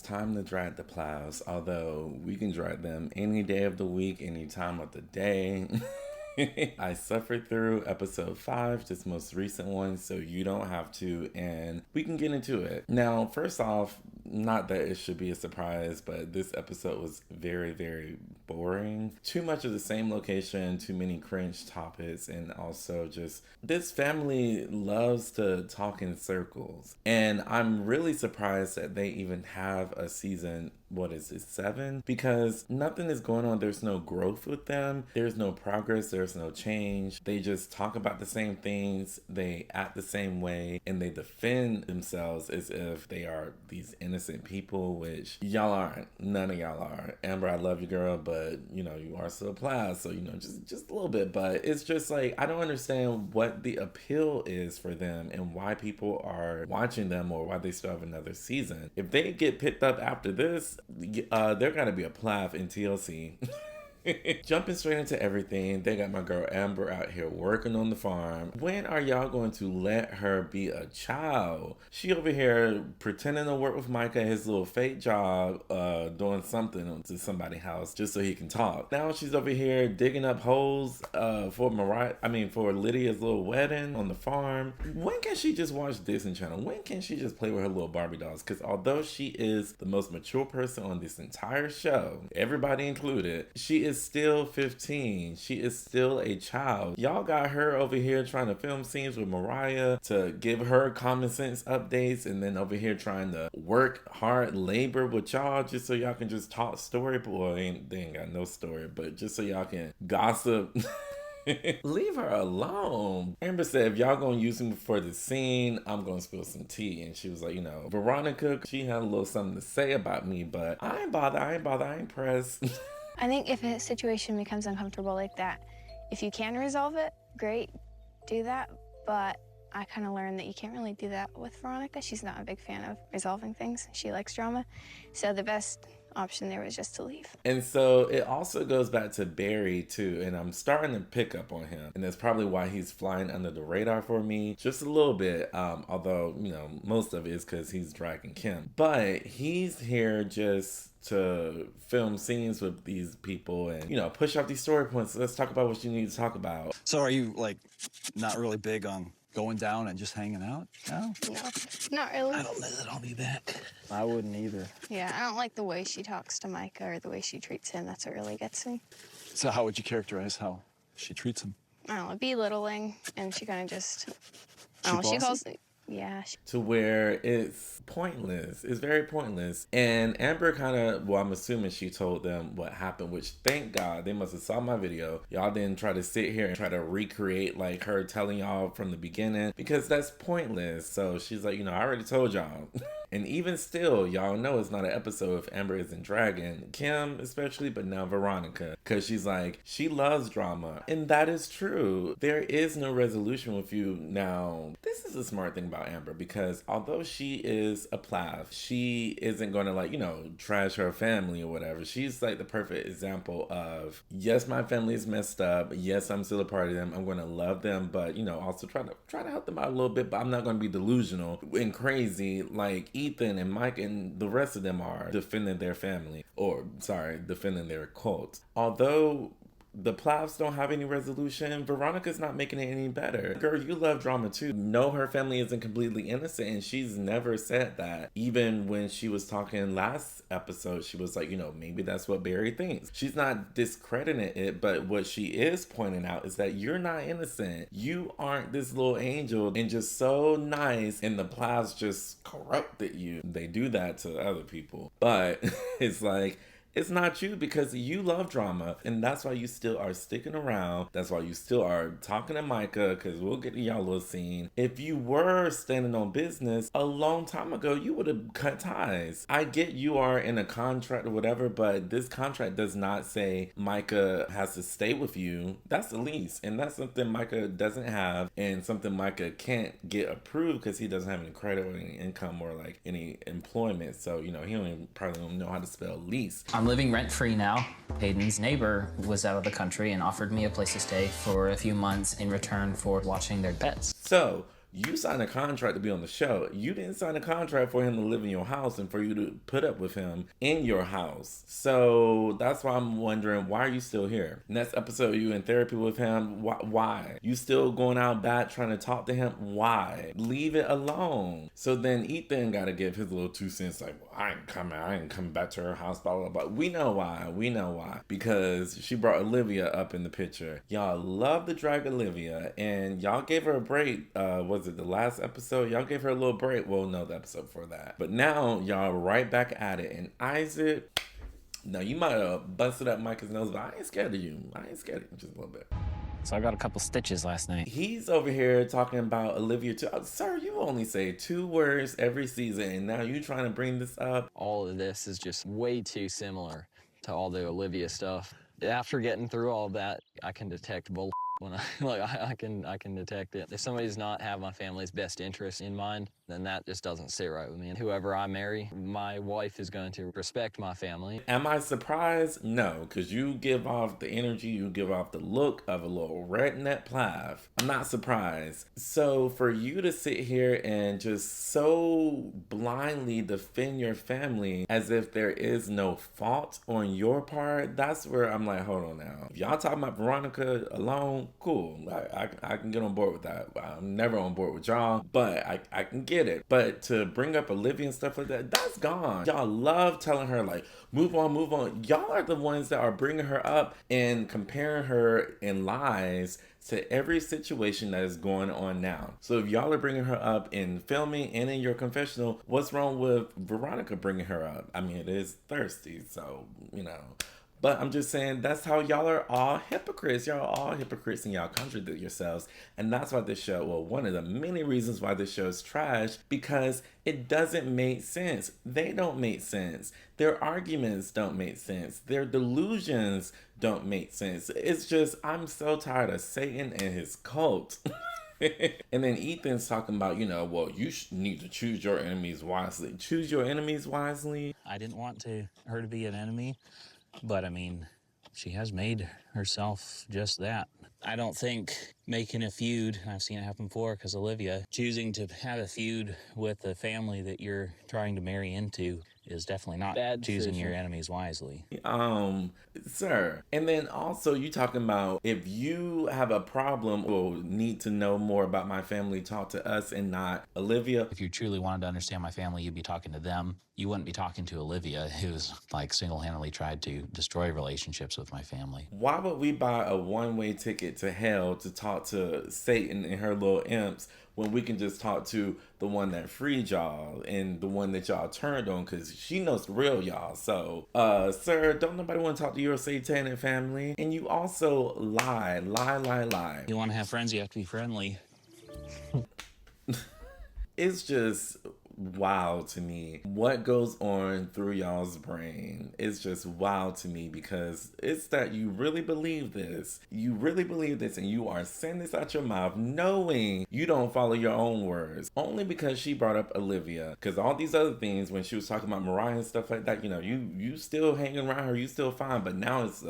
time to drag the Plaths, although we can drag them any day of the week, any time of the day. I suffered through episode 5, this most recent one, so you don't have to, and we can get into it. Now, first off, not that it should be a surprise, but this episode was very, very boring. Too much of the same location, too many cringe topics, and also just this family loves to talk in circles. And I'm really surprised that they even have a season, what is it, 7? Because nothing is going on. There's no growth with them. There's no progress. There's no change. They just talk about the same things. They act the same way, and they defend themselves as if they are these innocent people, which y'all aren't. None of y'all are. Amber, I love you, girl, but you are still a Plath, so just a little bit. But it's just like, I don't understand what the appeal is for them and why people are watching them, or why they still have another season. If they get picked up after this, there gotta be a Plath in TLC. Jumping straight into everything, they got my girl Amber out here working on the farm. When are y'all going to let her be a child? She over here pretending to work with Micah, his little fake job, doing something to somebody's house just so he can talk. Now she's over here digging up holes for Lydia's little wedding on the farm. When can she just watch Disney Channel? When can she just play with her little Barbie dolls? Because although she is the most mature person on this entire show, everybody included, she is still 15. She is still a child. Y'all got her over here trying to film scenes with Moriah to give her common sense updates, and then over here trying to work hard labor with y'all just so y'all can just talk story. Boy, they ain't got no story, but just so y'all can gossip. Leave her alone. Amber said, if y'all gonna use him for the scene, I'm gonna spill some tea. And she was like, Veronica, she had a little something to say about me, but I ain't bothered, I ain't pressed. I think if a situation becomes uncomfortable like that, if you can resolve it, great, do that. But I kind of learned that you can't really do that with Veronica. She's not a big fan of resolving things. She likes drama. So the best option there was just to leave. And so it also goes back to Barry too, and I'm starting to pick up on him, and that's probably why he's flying under the radar for me just a little bit, although most of it is because he's dragging Kim, but he's here just to film scenes with these people and push off these story points. Let's talk about what you need to talk about. So are you not really big on going down and just hanging out? No, not really. I don't know that I'll be back. I wouldn't either. Yeah, I don't like the way she talks to Micah or the way she treats him. That's what really gets me. So how would you characterize how she treats him? I don't know, belittling, and she kind of just, She calls it. Yeah. To where it's pointless. It's very pointless. And Amber I'm assuming she told them what happened, which thank God they must have saw my video. Y'all didn't try to sit here and try to recreate like her telling y'all from the beginning, because that's pointless. So she's like, I already told y'all. And even still, y'all know it's not an episode if Amber isn't dragging Kim, especially, but now Veronica, because she's like, she loves drama. And that is true. There is no resolution with you. Now, this is a smart thing about Amber, because although she is a Plath, she isn't going to trash her family or whatever. She's like the perfect example of, yes, my family is messed up. Yes, I'm still a part of them. I'm going to love them, but also try to help them out a little bit, but I'm not going to be delusional and crazy like Ethan and Mike and the rest of them are defending their family, defending their cult. Although the Plaths don't have any resolution, Veronica's not making it any better. Girl, you love drama too. No, her family isn't completely innocent, and she's never said that. Even when she was talking last episode, she was like, maybe that's what Barry thinks. She's not discrediting it, but what she is pointing out is that you're not innocent. You aren't this little angel and just so nice, and the Plaths just corrupted you. They do that to other people. But it's like, it's not you, because you love drama, and that's why you still are sticking around. That's why you still are talking to Micah, because we'll get to y'all little scene. If you were standing on business a long time ago, you would have cut ties. I get you are in a contract or whatever, but this contract does not say Micah has to stay with you. That's the lease, and that's something Micah doesn't have, and something Micah can't get approved because he doesn't have any credit or any income or any employment. So he probably don't know how to spell lease. I'm living rent-free now. Hayden's neighbor was out of the country and offered me a place to stay for a few months in return for watching their pets. So You signed a contract to be on the show. You didn't sign a contract for him to live in your house and for you to put up with him in your house. So that's why I'm wondering, why are you still here? Next episode, you in therapy with him. Why? You still going out back trying to talk to him? Why? Leave it alone. So then Ethan got to give his little 2 cents like, well, I ain't coming back to her house, blah, blah, blah. We know why. Because she brought Olivia up in the picture. Y'all love to drag Olivia, and y'all gave her a break. Was it the last episode? Y'all gave her a little break. Well, no, the episode before that. But now y'all right back at it. And Isaac, now you might have busted up Micah's nose, but I ain't scared of you. Just a little bit. So I got a couple stitches last night. He's over here talking about Olivia too. Sir, you only say 2 words every season, and now you trying to bring this up. All of this is just way too similar to all the Olivia stuff. After getting through all of that, I can detect bull when I can detect it. If somebody does not have my family's best interest in mind, then that just doesn't sit right with me. And whoever I marry, my wife is going to respect my family. Am I surprised? No, because you give off the energy, you give off the look of a little redneck Plath. I'm not surprised. So for you to sit here and just so blindly defend your family as if there is no fault on your part, that's where I'm like, hold on now. If y'all talking about Veronica alone, cool. I can get on board with that. I'm never on board with y'all, but I can get it. But to bring up Olivia and stuff like that, that's gone. Y'all love telling her like, move on. Y'all are the ones that are bringing her up and comparing her in lies to every situation that is going on now. So if y'all are bringing her up in filming and in your confessional, what's wrong with Veronica bringing her up? I mean, it is thirsty, so, you know. But I'm just saying, that's how y'all are all hypocrites. Y'all are all hypocrites and y'all contradict yourselves. And that's why this show, well, one of the many reasons why this show is trash, because it doesn't make sense. They don't make sense. Their arguments don't make sense. Their delusions don't make sense. It's just, I'm so tired of Satan and his cult. And then Ethan's talking about, you know, well, you need to choose your enemies wisely. Choose your enemies wisely. I didn't want her to be an enemy. But, I mean, she has made herself just that. I don't think making a feud, and I've seen it happen before because Olivia, choosing to have a feud with the family that you're trying to marry into is definitely not Bad choosing decision. your enemies wisely. Sir. And then also you talking about if you have a problem or need to know more about my family, talk to us and not Olivia. If you truly wanted to understand my family, you'd be talking to them. You wouldn't be talking to Olivia, who's like single-handedly tried to destroy relationships with my family. Why would we buy a one-way ticket to hell to talk to Satan and her little imps when we can just talk to the one that freed y'all and the one that y'all turned on, because she knows the real y'all. So, sir, don't nobody want to talk to your satanic family. And you also lie. You want to have friends, you have to be friendly. It's just wild to me what goes on through y'all's brain. It's just wild to me because it's that you really believe this. You really believe this and you are saying this out your mouth knowing you don't follow your own words. Only because she brought up Olivia. Because all these other things, when she was talking about Moriah and stuff like that, you know, you still hanging around her, you still fine. But now it's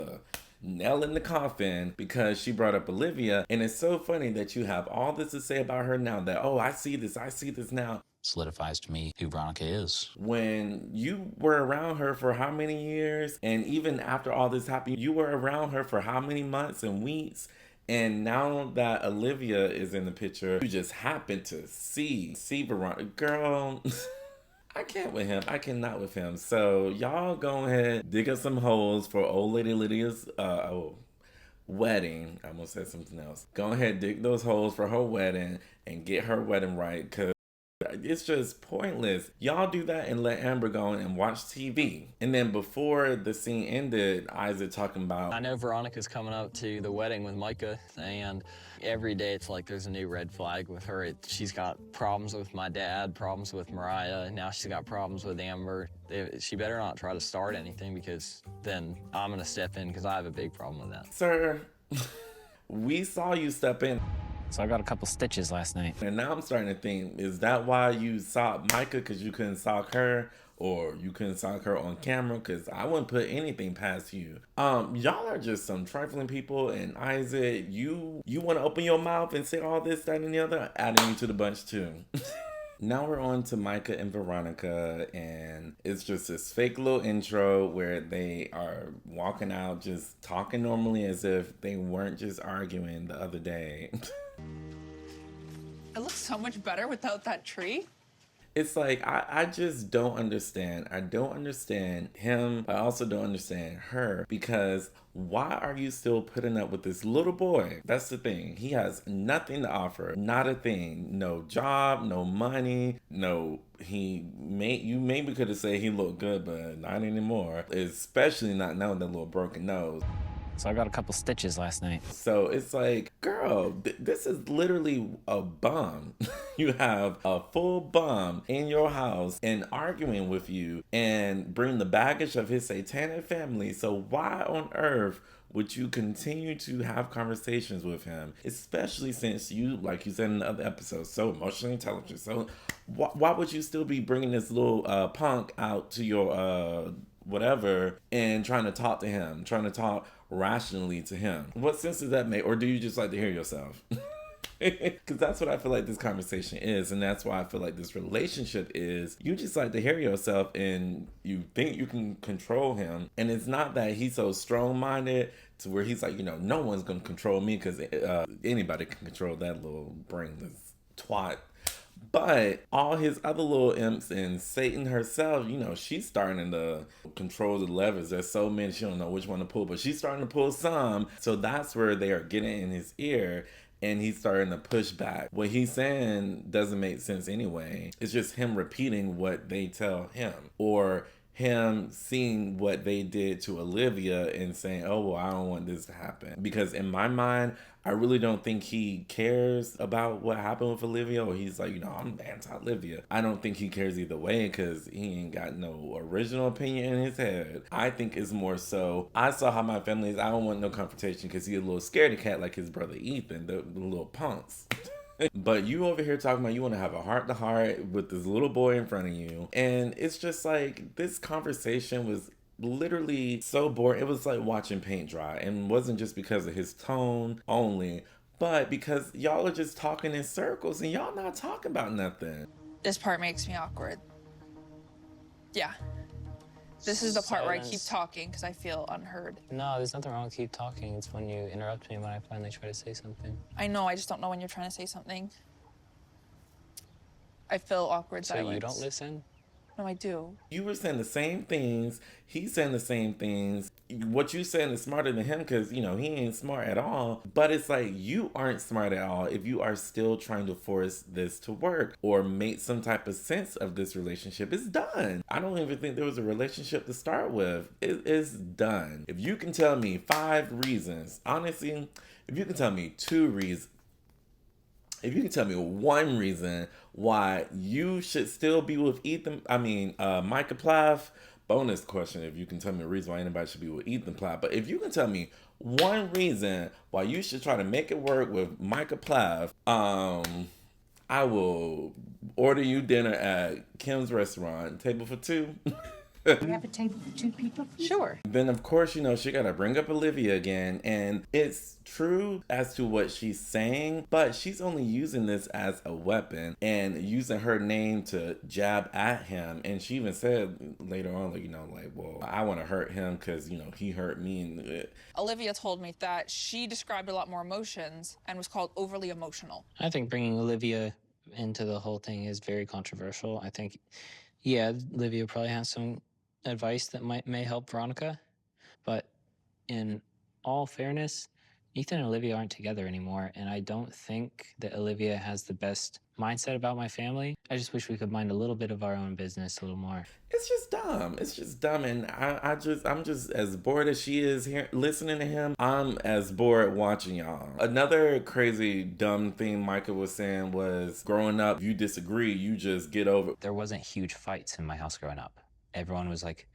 nail in the coffin because she brought up Olivia. And it's so funny that you have all this to say about her now that, oh, I see this now. Solidifies to me who Veronica is. When you were around her for how many years, and even after all this happened, you were around her for how many months and weeks, and now that Olivia is in the picture, you just happen to see Veronica. Girl, I can't with him. I cannot with him. So y'all go ahead, dig up some holes for old lady Lydia's wedding. I almost said something else. Go ahead, dig those holes for her wedding and get her wedding right, because it's just pointless. Y'all do that and let Amber go and watch TV. And then before the scene ended, Isaac talking about, I know Veronica's coming up to the wedding with Micah, and every day it's like there's a new red flag with her. She's got problems with my dad, problems with Moriah, and now she's got problems with Amber. She better not try to start anything, because then I'm going to step in because I have a big problem with that. sir, we saw you step in. So I got a couple stitches last night. And now I'm starting to think, is that why you sought Micah, because you couldn't sock her? or you couldn't stalk her on camera, because I wouldn't put anything past you. Y'all are just some trifling people, and Isaac, you want to open your mouth and say all this, that, and the other, adding you to the bunch too. Now we're on to Micah and Veronica, and it's just this fake little intro where they are walking out just talking normally as if they weren't just arguing the other day. It looks so much better without that tree. It's like, I just don't understand. I don't understand him. I also don't understand her, because why are you still putting up with this little boy? That's the thing. He has nothing to offer. Not a thing. No job, no money, no, you maybe could have said he looked good, but not anymore. Especially not knowing that little broken nose. So I got a couple stitches last night. So it's like, girl, this is literally a bum. You have a full bum in your house and arguing with you and bring the baggage of his satanic family. So why on earth would you continue to have conversations with him? Especially since you, like you said in the other episodes, so emotionally intelligent. So why would you still be bringing this little punk out to your whatever and trying to talk to him, trying to talk rationally to him? What sense does that make? Or do you just like to hear yourself? Because that's what I feel like this conversation is, and that's why I feel like this relationship is. You just like to hear yourself, and you think you can control him, and it's not that he's so strong-minded to where he's like, no one's gonna control me, because anybody can control that little brainless twat. But all his other little imps and Satan herself, she's starting to control the levers. There's so many, she don't know which one to pull, but she's starting to pull some. So that's where they are getting in his ear, and he's starting to push back. What he's saying doesn't make sense anyway. It's just him repeating what they tell him, or him seeing what they did to Olivia and saying, oh, well, I don't want this to happen. Because in my mind, I really don't think he cares about what happened with Olivia, or he's like, I'm anti-Olivia. I don't think he cares either way, because he ain't got no original opinion in his head. I think it's more so, I saw how my family is. I don't want no confrontation, because he's a little scaredy cat like his brother Ethan, the little punks. But you over here talking about you want to have a heart-to-heart with this little boy in front of you. And it's just like, this conversation was literally so boring. It was like watching paint dry, and it wasn't just because of his tone only, but because y'all are just talking in circles and y'all not talking about nothing. This part makes me awkward. Yeah. This is the part where I keep talking because I feel unheard. No, there's nothing wrong with keep talking. It's when you interrupt me when I finally try to say something. I know, I just don't know when you're trying to say something. I feel awkward silence. So you don't listen? No, I do. You were saying the same things. He's saying the same things. What you saying is smarter than him, because, he ain't smart at all. But it's like, you aren't smart at all if you are still trying to force this to work or make some type of sense of this relationship. It's done. I don't even think there was a relationship to start with. It's done. If you can tell me 5 reasons, honestly, if you can tell me 2 reasons, if you can tell me 1 reason why you should still be with Micah Plath, bonus question if you can tell me a reason why anybody should be with Ethan Plath. But if you can tell me 1 reason why you should try to make it work with Micah Plath, I will order you dinner at Kim's restaurant, table for 2. We have a table for 2 people? Sure. Then, of course, she got to bring up Olivia again. And it's true as to what she's saying, but she's only using this as a weapon and using her name to jab at him. And she even said later on, well, I want to hurt him because, he hurt me. And Olivia told me that she described a lot more emotions and was called overly emotional. I think bringing Olivia into the whole thing is very controversial. I think, yeah, Olivia probably has some advice that may help Veronica, but in all fairness, Ethan and Olivia aren't together anymore, and I don't think that Olivia has the best mindset about my family. I just wish we could mind a little bit of our own business a little more. It's just dumb. It's just dumb, and I'm just as bored as she is here listening to him. I'm as bored watching y'all. Another crazy dumb thing Micah was saying was, growing up, you disagree, you just get over. There wasn't huge fights in my house growing up. Everyone was like,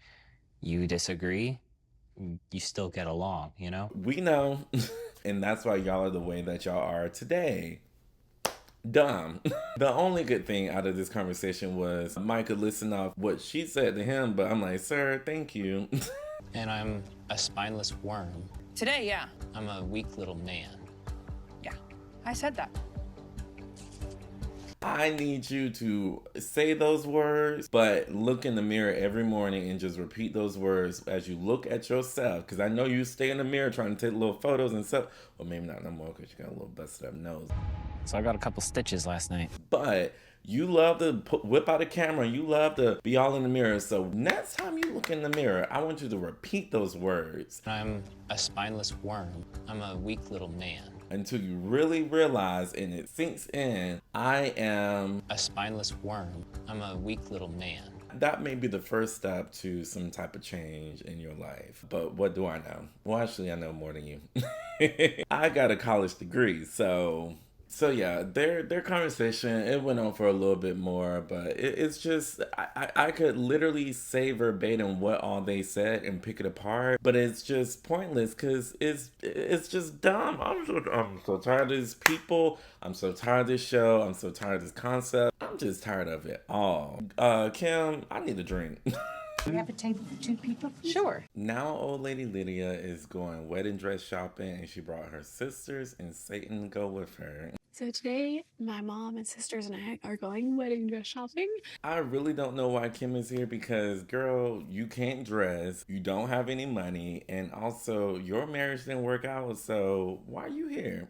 you disagree, you still get along, We know. And that's why y'all are the way that y'all are today. Dumb. The only good thing out of this conversation was Micah listened off what she said to him, but I'm like, sir, thank you. And I'm a spineless worm. Today, yeah. I'm a weak little man. Yeah, I said that. I need you to say those words, but look in the mirror every morning and just repeat those words as you look at yourself. Because I know you stay in the mirror trying to take little photos and stuff. Well, maybe not no more because you got a little busted up nose. So I got a couple stitches last night. But you love to whip out a camera. You love to be all in the mirror. So next time you look in the mirror, I want you to repeat those words. I'm a spineless worm. I'm a weak little man. Until you really realize and it sinks in, I am a spineless worm. I'm a weak little man. That may be the first step to some type of change in your life. But what do I know? Well, actually, I know more than you. I got a college degree, so yeah, their conversation, it went on for a little bit more, but it's just, I could literally say verbatim what all they said and pick it apart, but it's just pointless because it's just dumb. I'm so tired of these people. I'm so tired of this show. I'm so tired of this concept. I'm just tired of it all. Kim, I need a drink. We have a table for 2 people? Sure. Now old lady Lydia is going wedding dress shopping and she brought her sisters and Satan to go with her. So today, my mom and sisters and I are going wedding dress shopping. I really don't know why Kim is here because, girl, you can't dress, you don't have any money, and also your marriage didn't work out, so why are you here?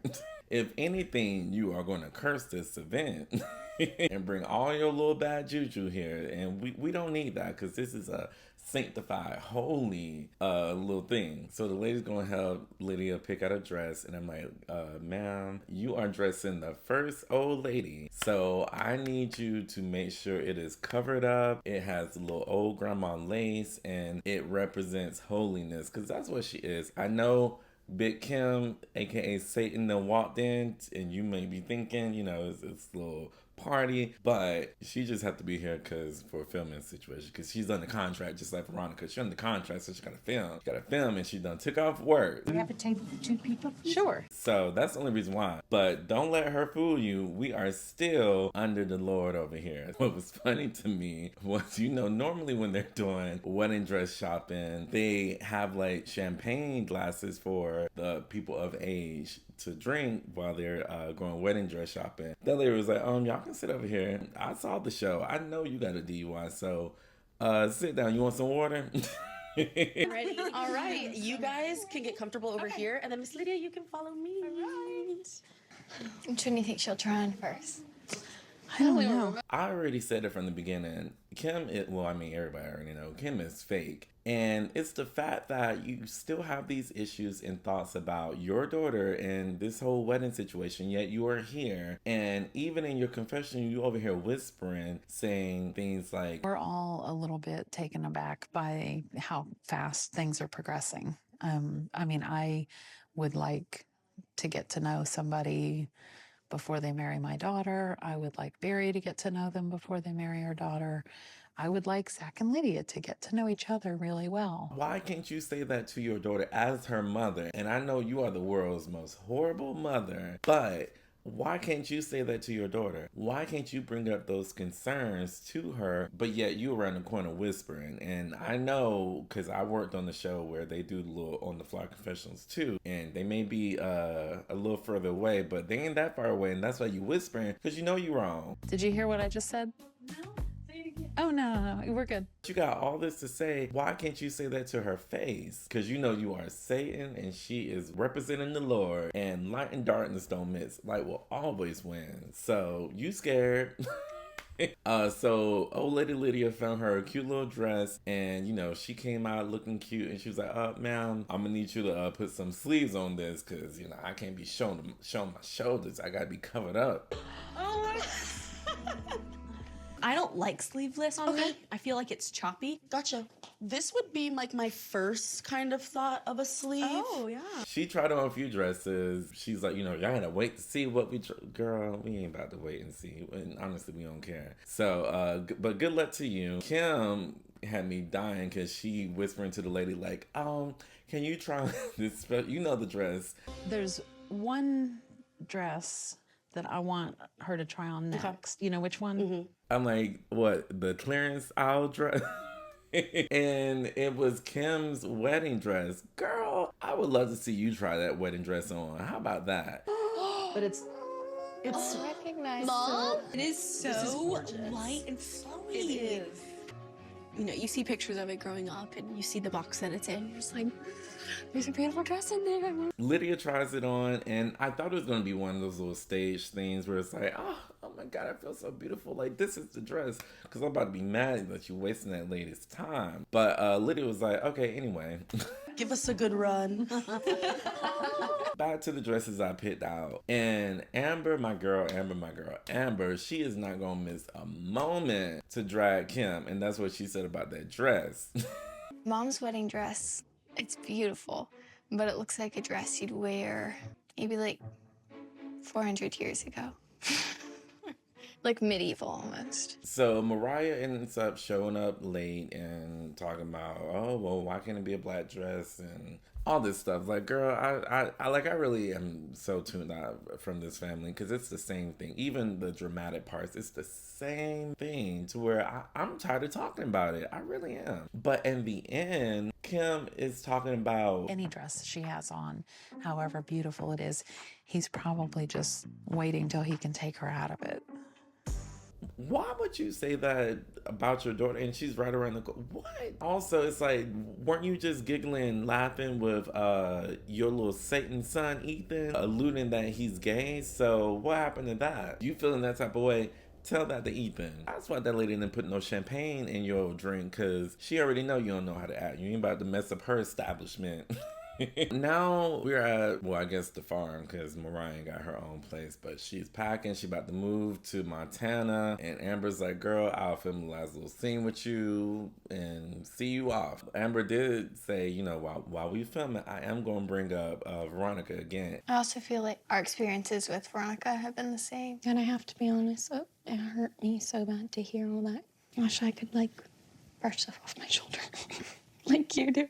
If anything, you are going to curse this event and bring all your little bad juju here, and we don't need that because this is a sanctified, holy little thing. So the lady's gonna help Lydia pick out a dress, and I'm like, ma'am, you are dressing the first old lady, so I need you to make sure it is covered up, it has a little old grandma lace, and it represents holiness, because that's what she is. I know Big Kim, aka Satan, then walked in, and you may be thinking, you know, it's a little party, but she just have to be here for a filming situation, because she's under contract just like Veronica. She's under contract, so she gotta film, and she done took off work. We have a table for 2 people? Sure. So that's the only reason why. But don't let her fool you. We are still under the Lord over here. What was funny to me was, you know, normally when they're doing wedding dress shopping, they have like champagne glasses for the people of age to drink while they're going wedding dress shopping. That lady was like, y'all can sit over here. I saw the show. I know you got a DUI, so sit down. You want some water? Ready? All right. You guys can get comfortable over here, and then Miss Lydia, you can follow me. All right. Which one do you think she'll try on first? I don't know. I already said it from the beginning. Kim, everybody already know, Kim is fake. And it's the fact that you still have these issues and thoughts about your daughter and this whole wedding situation, yet you are here. And even in your confession, you over here whispering, saying things like, we're all a little bit taken aback by how fast things are progressing. I would like to get to know somebody before they marry my daughter. I would like Barry to get to know them before they marry our daughter. I would like Zach and Lydia to get to know each other really well. Why can't you say that to your daughter as her mother? And I know you are the world's most horrible mother, but why can't you say that to your daughter? Why can't you bring up those concerns to her, but yet you around the corner whispering? And I know, because I worked on the show where they do little on-the-fly confessionals too, and they may be a little further away, but they ain't that far away, and that's why you whispering, because you know you're wrong. Did you hear what I just said? No. Oh, no, we're good. You got all this to say. Why can't you say that to her face? Because you know you are Satan and she is representing the Lord, and light and darkness don't mix. Light will always win. So you scared. So old lady Lydia found her a cute little dress, and you know she came out looking cute, and she was like, ma'am, I'm gonna need you to put some sleeves on this, because you know I can't be showing my shoulders. I gotta be covered up. Oh my I don't like sleeveless on me. I feel like it's choppy. Gotcha. This would be like my first kind of thought of a sleeve. Oh, yeah. She tried on a few dresses. She's like, you know, y'all gotta wait to see what girl, we ain't about to wait and see. And honestly, we don't care. So, but good luck to you. Kim had me dying because she whispering to the lady like, can you try this? You know the dress. There's one dress that I want her to try on next. You know which one? I'm like, what, the clearance aisle dress? And it was Kim's wedding dress. Girl, I would love to see you try that wedding dress on. How about that? But it's recognized. Mom? It is so light and flowy. It is. You know, you see pictures of it growing up and you see the box that it's in. You're just like, there's a beautiful dress in there. Lydia tries it on, and I thought it was going to be one of those little stage things where it's like, oh my God, I feel so beautiful. Like, this is the dress. Because I'm about to be mad that you're wasting that lady's time. But Lydia was like, okay, anyway. Give us a good run. Back to the dresses I picked out. And Amber, she is not going to miss a moment to drag Kim. And that's what she said about that dress. Mom's wedding dress, it's beautiful, but it looks like a dress you'd wear maybe like 400 years ago. Like medieval almost. So Moriah ends up showing up late and talking about, oh, well, why can't it be a black dress and all this stuff. Like, girl, I really am so tuned out from this family because it's the same thing. Even the dramatic parts, it's the same thing to where I'm tired of talking about it. I really am. But in the end, Kim is talking about any dress she has on, however beautiful it is, he's probably just waiting till he can take her out of it. Why would you say that about your daughter? And she's right around the corner. What? Also, it's like, weren't you just giggling, laughing with your little Satan son, Ethan, alluding that he's gay? So what happened to that? You feeling that type of way? Tell that to Ethan. That's why that lady didn't put no champagne in your drink, because she already know you don't know how to act. You ain't about to mess up her establishment. Now we're at, well, I guess the farm, because Moriah got her own place, but she's packing. She about to move to Montana, and Amber's like, girl, I'll film the last little scene with you and see you off. Amber did say, you know, while we film it, I am going to bring up Veronica again. I also feel like our experiences with Veronica have been the same. And I have to be honest, it hurt me so bad to hear all that. I wish I could, like, brush stuff off my shoulder like you do.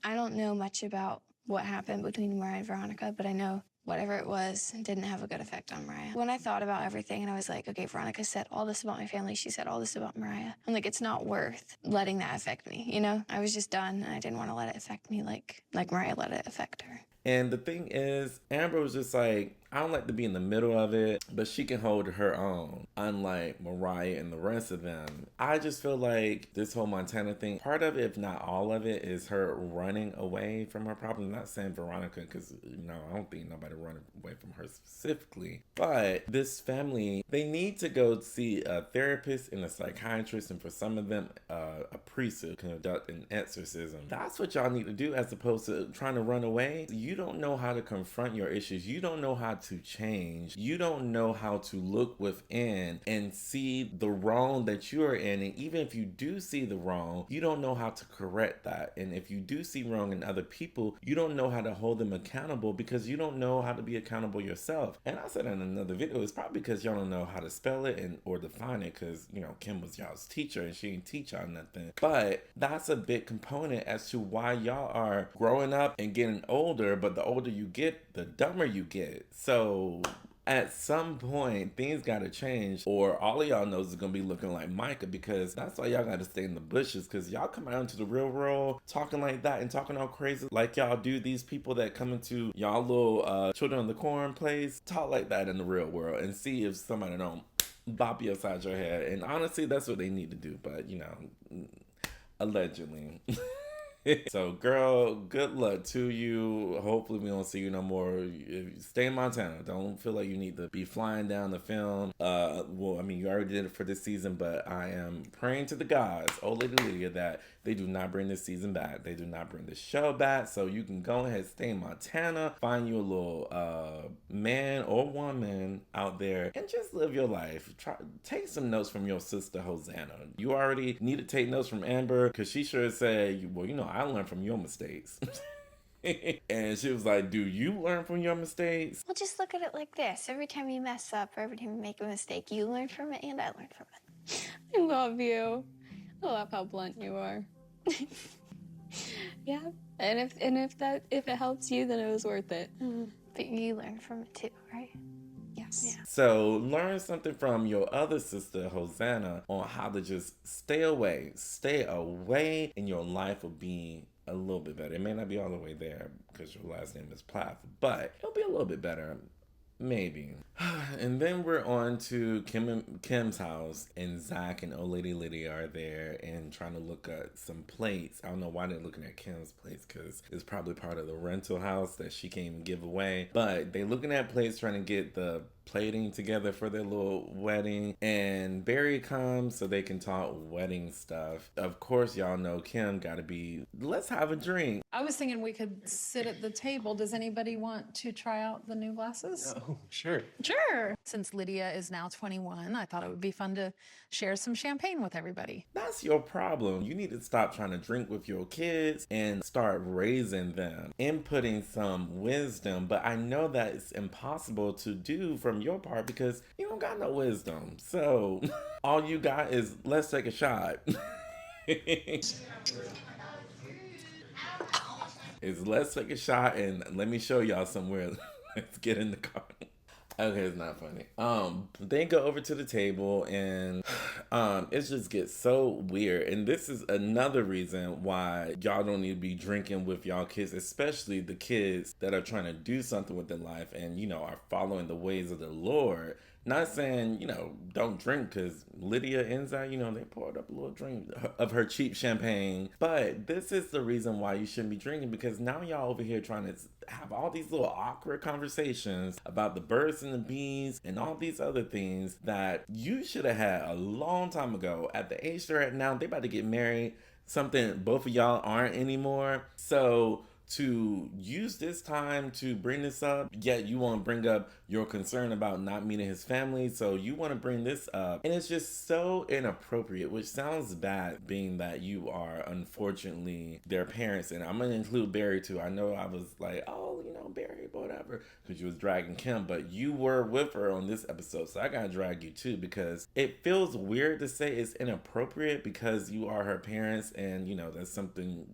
I don't know much about what happened between Moriah and Veronica, but I know whatever it was didn't have a good effect on Moriah. When I thought about everything and I was like, okay, Veronica said all this about my family, she said all this about Moriah. I'm like, it's not worth letting that affect me, you know? I was just done and I didn't want to let it affect me like Moriah let it affect her. And the thing is, Amber was just like, I don't like to be in the middle of it, but she can hold her own, unlike Moriah and the rest of them. I just feel like this whole Montana thing, part of it, if not all of it, is her running away from her problem. I'm not saying Veronica, because, you know, I don't think nobody run away from her specifically. But this family, they need to go see a therapist and a psychiatrist, and for some of them, a priest to conduct an exorcism. That's what y'all need to do, as opposed to trying to run away. You don't know how to confront your issues. You don't know how to change. You don't know how to look within and see the wrong that you're in. And even if you do see the wrong, you don't know how to correct that. And if you do see wrong in other people, you don't know how to hold them accountable because you don't know how to be accountable yourself. And I said in another video, it's probably because y'all don't know how to spell it and or define it, because, you know, Kim was y'all's teacher and she didn't teach y'all nothing. But that's a big component as to why y'all are growing up and getting older, but the older you get, the dumber you get. So at some point, things gotta change, or all of y'all knows is gonna be looking like Micah, because that's why y'all gotta stay in the bushes, because y'all come out into the real world talking like that and talking all crazy like y'all do. These people that come into y'all little Children of the Corn place, talk like that in the real world and see if somebody don't bop you upside your head. And honestly, that's what they need to do, but, you know, allegedly. So, girl, good luck to you. Hopefully we don't see you no more. Stay in Montana. Don't feel like you need to be flying down the film. Well, I mean, you already did it for this season, but I am praying to the gods, old lady Lydia, that they do not bring this season back. They do not bring the show back. So you can go ahead, stay in Montana, find you a little man or woman out there, and just live your life. Take some notes from your sister Hosanna. You already need to take notes from Amber, because she sure said, well, you know, I learned from your mistakes. And she was like, do you learn from your mistakes? Well, just look at it like this. Every time you mess up or every time you make a mistake, you learn from it and I learn from it. I love you. I love how blunt you are. Yeah, and if it helps you, then it was worth it. But you learn from it too, right? Yeah. Yeah. So learn something from your other sister, Hosanna, on how to just stay away, and your life will be a little bit better. It may not be all the way there because your last name is Plath, but it'll be a little bit better. Maybe. And then we're on to Kim's house, and Zach and old lady Lydia are there and trying to look at some plates. I don't know why they're looking at Kim's plates, because it's probably part of the rental house that she can't even give away. But they're looking at plates, trying to get the plating together for their little wedding. And Barry comes so they can talk wedding stuff. Of course, y'all know Kim gotta be, let's have a drink. I was thinking we could sit at the table. Does anybody want to try out the new glasses? Oh, sure. Sure. Since Lydia is now 21, I thought it would be fun to share some champagne with everybody. That's your problem. You need to stop trying to drink with your kids and start raising them, inputting some wisdom. But I know that it's impossible to do from your part because you don't got no wisdom. So all you got is, let's take a shot. Let's take a shot and let me show y'all somewhere. Let's get in the car. Okay, it's not funny. They go over to the table and it just gets so weird. And this is another reason why y'all don't need to be drinking with y'all kids, especially the kids that are trying to do something with their life and, you know, are following the ways of the Lord. Not saying, you know, don't drink, because Lydia and Zach, you know, they poured up a little drink of her cheap champagne. But this is the reason why you shouldn't be drinking, because now y'all over here trying to have all these little awkward conversations about the birds and the bees and all these other things that you should have had a long time ago. At the age they're at now, they about to get married, something both of y'all aren't anymore. So to use this time to bring this up, yet you want to bring up your concern about not meeting his family, so you want to bring this up, and it's just so inappropriate, which sounds bad being that you are unfortunately their parents. And I'm gonna include Barry too. I know I was like, oh, you know, Barry, whatever, because you was dragging Kim, but you were with her on this episode, so I gotta drag you too, because it feels weird to say it's inappropriate because you are her parents, and you know that's something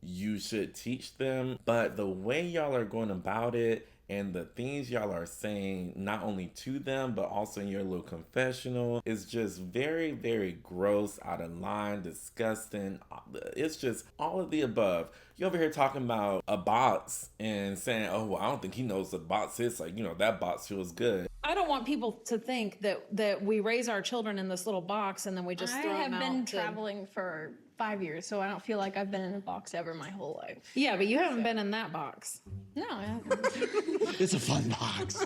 you should teach them. But the way y'all are going about it and the things y'all are saying, not only to them, but also in your little confessional, is just very, very gross, out of line, disgusting. It's just all of the above. You over here talking about a box and saying, oh, well, I don't think he knows what a box is. Like, you know, that box feels good. I don't want people to think that we raise our children in this little box and then we just throw them out. I have been traveling for 5 years, so I don't feel like I've been in a box ever my whole life. Yeah, but you haven't been in that box. No, I haven't. It's a fun box.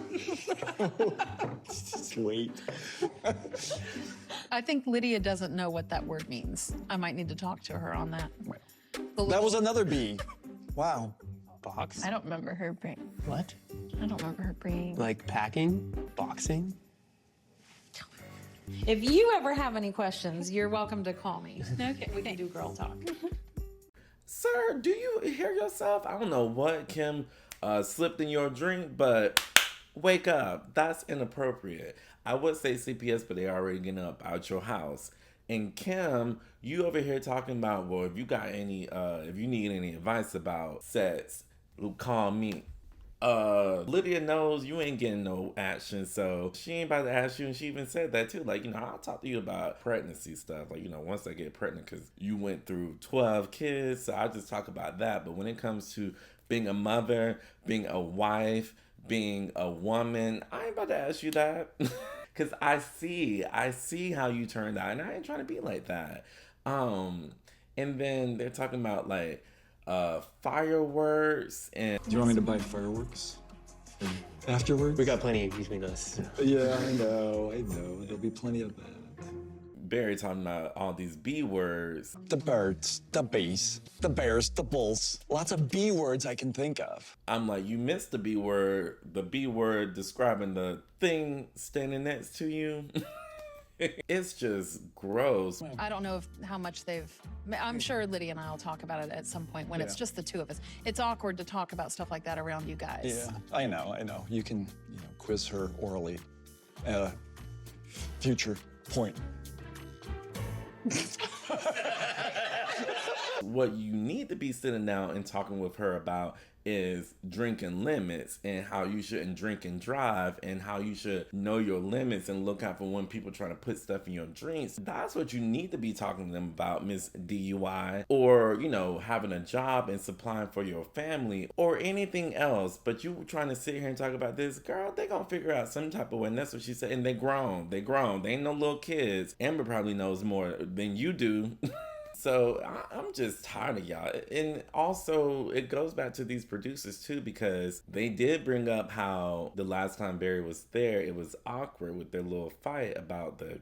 Just wait. I think Lydia doesn't know what that word means. I might need to talk to her on that. That was another B. Wow. Box? I don't remember her bringing. What? I don't remember her bringing. Like packing? Boxing? If you ever have any questions, you're welcome to call me. Okay, We can do girl talk. Sir, do you hear yourself? I don't know what Kim slipped in your drink, but wake up. That's inappropriate. I would say CPS, but they already getting up out your house. And Kim, you over here talking about, well, if you got any, if you need any advice about sex, call me. Lydia knows you ain't getting no action, so she ain't about to ask you. And she even said that too, like, you know, I'll talk to you about pregnancy stuff, like, you know, once I get pregnant, because you went through 12 kids, so I'll just talk about that. But when it comes to being a mother, being a wife, being a woman, I ain't about to ask you that. Because I see how you turned out, and I ain't trying to be like that. And then they're talking about like fireworks. And Do you want me to buy fireworks afterwards? We got plenty between us. Yeah, I know. There'll be plenty of that. Barry talking about all these B words. The birds, the bees, the bears, the bulls. Lots of B words I can think of. I'm like, you missed the B word describing the thing standing next to you. It's just gross. I don't know how much I'm sure Lydia and I will talk about it at some point when it's just the two of us. It's awkward to talk about stuff like that around you guys. Yeah, I know. You can, quiz her orally. Future point. What you need to be sitting down and talking with her about is drinking limits and how you shouldn't drink and drive and how you should know your limits and look out for when people try to put stuff in your drinks. That's what you need to be talking to them about, Miss DUI, or, you know, having a job and supplying for your family or anything else. But you trying to sit here and talk about this, girl, they gonna figure out some type of way. And that's what she said. And they grown. They ain't no little kids. Amber probably knows more than you do. So I'm just tired of y'all. And also, it goes back to these producers too, because they did bring up how the last time Barry was there, it was awkward with their little fight about the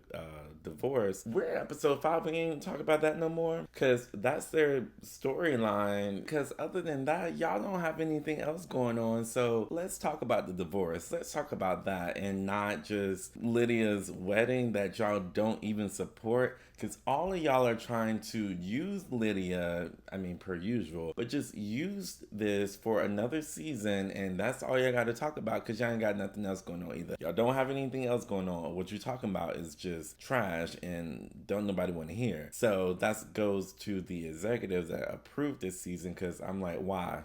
divorce. We're in episode 5, we ain't talk about that no more, because that's their storyline. Because other than that, y'all don't have anything else going on. So let's talk about the divorce. Let's talk about that and not just Lydia's wedding that y'all don't even support. Because all of y'all are trying to use Lydia, I mean, per usual, but just use this for another season, and that's all y'all got to talk about because y'all ain't got nothing else going on either. Y'all don't have anything else going on. What you're talking about is just trash and don't nobody want to hear. So that goes to the executives that approved this season, because I'm like, why?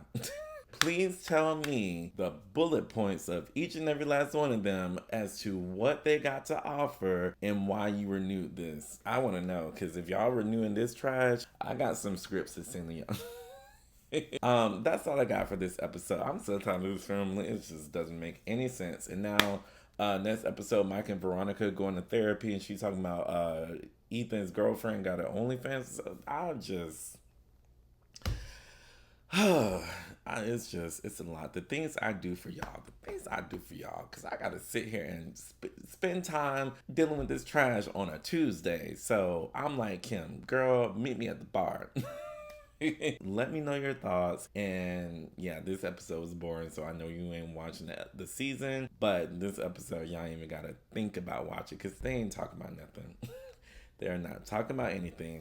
Please tell me the bullet points of each and every last one of them as to what they got to offer and why you renewed this. I want to know, because if y'all renewing this trash, I got some scripts to send to y'all. That's all I got for this episode. I'm so tired of this family. It just doesn't make any sense. And now, next episode, Micah and Veronica going to therapy, and she's talking about Ethan's girlfriend got her OnlyFans. So I just... it's a lot. The things I do for y'all, because I gotta sit here and spend time dealing with this trash on a Tuesday. So I'm like, Kim, girl, meet me at the bar. Let me know your thoughts. And yeah, this episode was boring, so I know you ain't watching the season, but this episode, y'all ain't even gotta think about watching, because they ain't talking about nothing. They're not talking about anything.